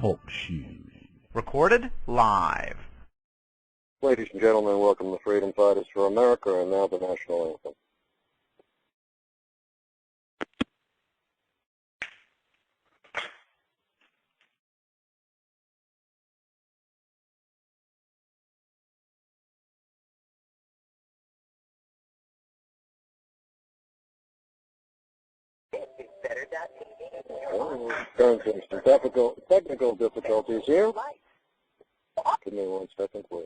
Talk Show. Recorded live. Ladies and gentlemen, welcome to Freedom Fighters for America, and now the national anthem. Experiencing some technical difficulties here. Give me 1 second, please.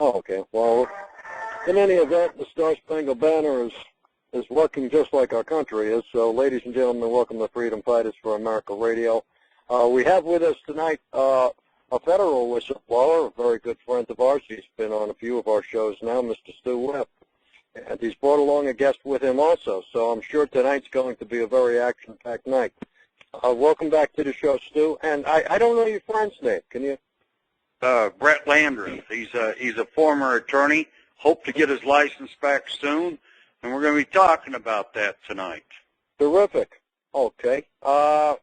Oh, okay. Well, in any event, the Star-Spangled Banner is working just like our country is. So, ladies and gentlemen, welcome to Freedom Fighters for America Radio. We have with us tonight a federal whistleblower, a very good friend of ours. He's been on a few of our shows now, Mr. Stu Webb. And he's brought along a guest with him also. So I'm sure tonight's going to be a very action-packed night. Welcome back to the show, Stu. And I don't know your friend's name. Can you? Brett Landry. He's a former attorney. Hope to get his license back soon, and we're going to be talking about that tonight. Terrific. Okay. Well,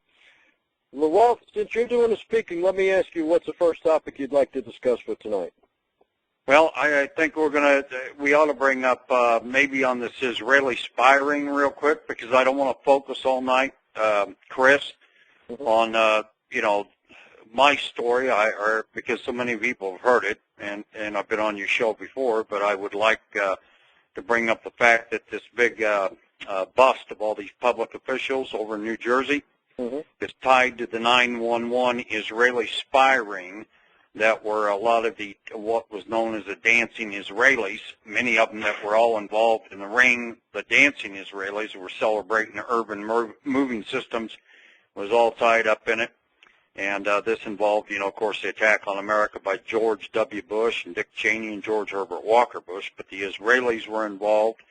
since you're doing the speaking, let me ask you, what's the first topic you'd like to discuss for tonight? Well, I think we ought to bring up maybe on this Israeli spy ring real quick, because I don't want to focus all night, Chris, on my story, because so many people have heard it, and I've been on your show before, but I would like to bring up the fact that this big bust of all these public officials over in New Jersey is tied to the 911 Israeli spy ring that were a lot of what was known as the dancing Israelis, many of them that were all involved in the ring. The dancing Israelis who were celebrating the urban moving systems was all tied up in it. And this involved, of course, the attack on America by George W. Bush and Dick Cheney and George Herbert Walker Bush. But the Israelis were involved,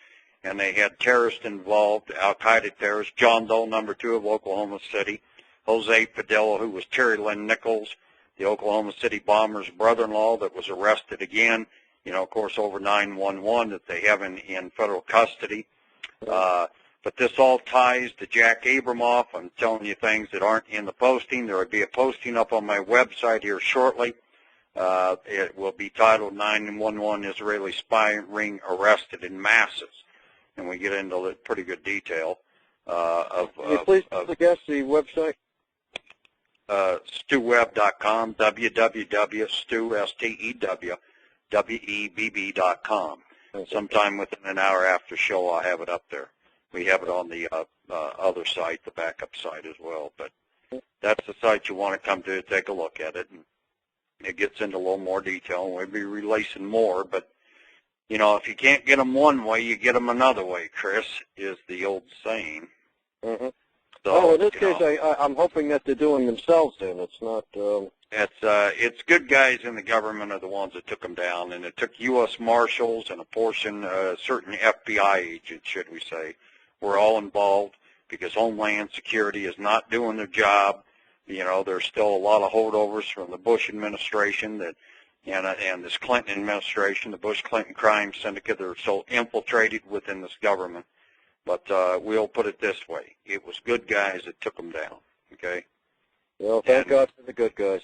and they had terrorists involved, al-Qaeda terrorists, John Doe, number 2 of Oklahoma City, Jose Padilla, who was Terry Lynn Nichols, the Oklahoma City bomber's brother-in-law that was arrested again, of course, over 911 that they have in federal custody. But this all ties to Jack Abramoff. I'm telling you things that aren't in the posting. There will be a posting up on my website here shortly. It will be titled 911 Israeli Spy Ring Arrested in Masses. And we get into pretty good detail Can you please guess the website? StuWebb.com, www.StewWebb.com. Sometime within an hour after show, I'll have it up there. We have it on the other site, the backup site as well. But that's the site you want to come to take a look at it. And it gets into a little more detail, and we'll be releasing more. But, if you can't get them one way, you get them another way, Chris, is the old saying. So, in this case, I'm hoping that they're doing themselves then. It's not... It's good guys in the government are the ones that took them down, and it took U.S. Marshals and a portion, certain FBI agents, should we say, were all involved because Homeland Security is not doing their job. There's still a lot of holdovers from the Bush administration and this Clinton administration, the Bush-Clinton crime syndicate. They're so infiltrated within this government. But we'll put it this way. It was good guys that took them down, okay? Well, thank God for the good guys.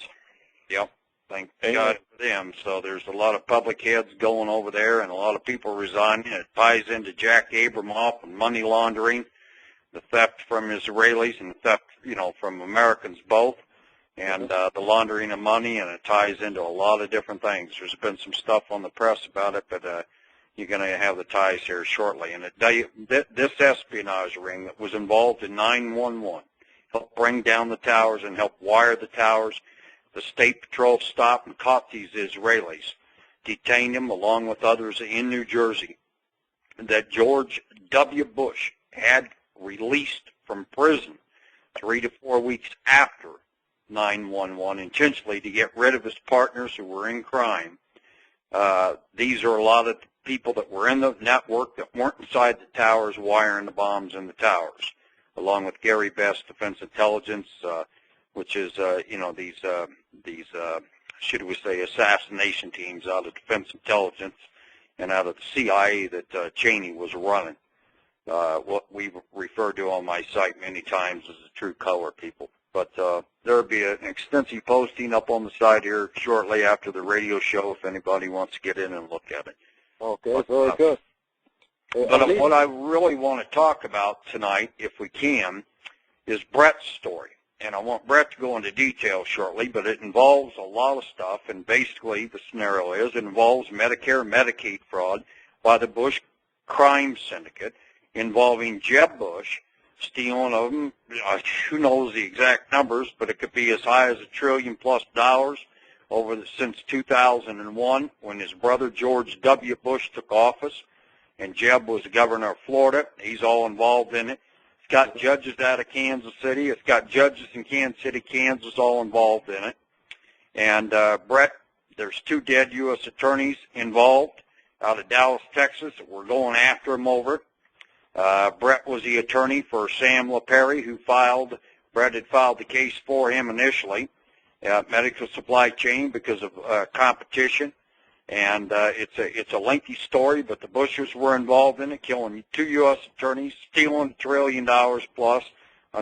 Yep, thank God for them. So there's a lot of public heads going over there and a lot of people resigning. It ties into Jack Abramoff and money laundering. the theft from Israelis and the theft, from Americans both, and the laundering of money, and it ties into a lot of different things. There's been some stuff on the press about it, but you're going to have the ties here shortly. And this espionage ring that was involved in 9/11 helped bring down the towers and helped wire the towers. The State Patrol stopped and caught these Israelis, detained them along with others in New Jersey that George W. Bush had released from prison 3 to 4 weeks after 9/11, intentionally to get rid of his partners who were in crime. These are a lot of people that were in the network that weren't inside the towers wiring the bombs in the towers, along with Gary Best, Defense Intelligence, which is, these should we say, assassination teams out of Defense Intelligence and out of the CIA that Cheney was running. What we've referred to on my site many times as the true color people. But there will be an extensive posting up on the site here shortly after the radio show if anybody wants to get in and look at it. Okay, very good. But what I really want to talk about tonight, if we can, is Brett's story. And I want Brett to go into detail shortly, but it involves a lot of stuff, and basically the scenario is it involves Medicare and Medicaid fraud by the Bush crime syndicate involving Jeb Bush, stealing of them, who knows the exact numbers, but it could be as high as $1 trillion+ since 2001 when his brother George W. Bush took office, and Jeb was the governor of Florida. He's all involved in it. It's got judges out of Kansas City. It's got judges in Kansas City, Kansas, all involved in it. And, Brett, there's 2 dead U.S. attorneys involved out of Dallas, Texas, that were going after him over it. Brett was the attorney for Sam LaPerry, Brett had filed the case for him initially, medical supply chain because of competition. And it's a lengthy story, but the Bushes were involved in it, killing 2 U.S. attorneys, stealing $1 trillion+. I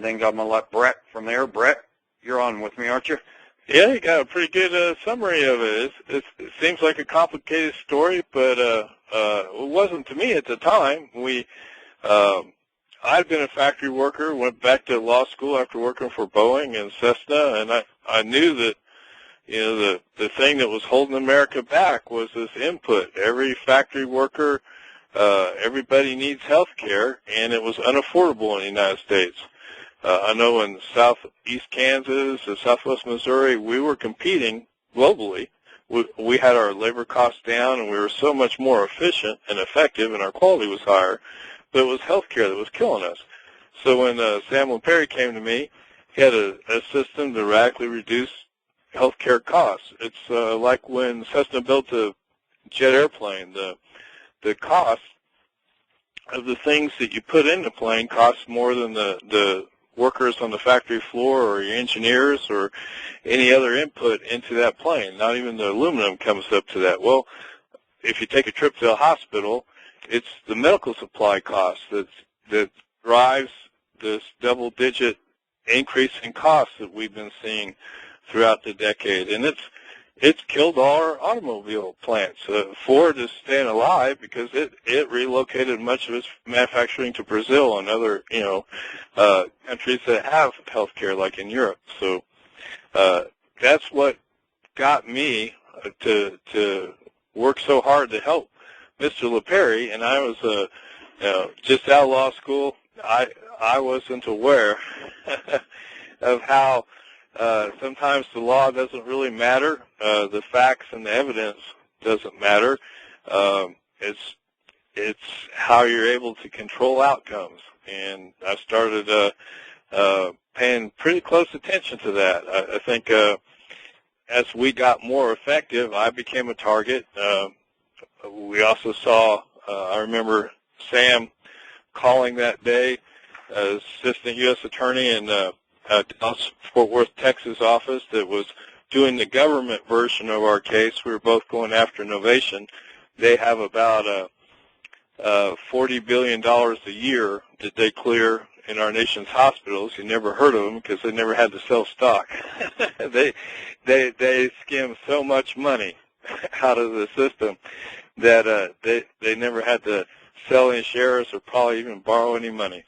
think I'm going to let Brett from there. Brett, you're on with me, aren't you? Yeah, you got a pretty good summary of it. It seems like a complicated story, but it wasn't to me at the time. I'd been a factory worker, went back to law school after working for Boeing and Cessna, and I knew that the thing that was holding America back was this input. Every factory worker, everybody needs health care, and it was unaffordable in the United States. I know in southeast Kansas and southwest Missouri, we were competing globally. We had our labor costs down, and we were so much more efficient and effective, and our quality was higher, but it was health care that was killing us. So when Sam LaPerry came to me, he had a system to radically reduce healthcare costs. It's like when Cessna built a jet airplane. The cost of the things that you put in the plane costs more than the workers on the factory floor or your engineers or any other input into that plane. Not even the aluminum comes up to that. Well, if you take a trip to a hospital, it's the medical supply cost that drives this double-digit increase in costs that we've been seeing throughout the decade, and it's killed all our automobile plants. Ford is staying alive because it relocated much of its manufacturing to Brazil and other countries that have health care, like in Europe. So that's what got me to work so hard to help Mr. LaPerry. And I was just out of law school. I wasn't aware of how sometimes the law doesn't really matter. The facts and the evidence doesn't matter. It's how you're able to control outcomes. And I started paying pretty close attention to that. I think as we got more effective, I became a target. We also saw, I remember Sam calling that day, assistant U.S. attorney in Dallas Fort Worth, Texas office that was doing the government version of our case. We were both going after Novation. They have about $40 billion a year that they clear in our nation's hospitals. You never heard of them because they never had to sell stock. They skim so much money out of the system that they never had to sell any shares or probably even borrow any money.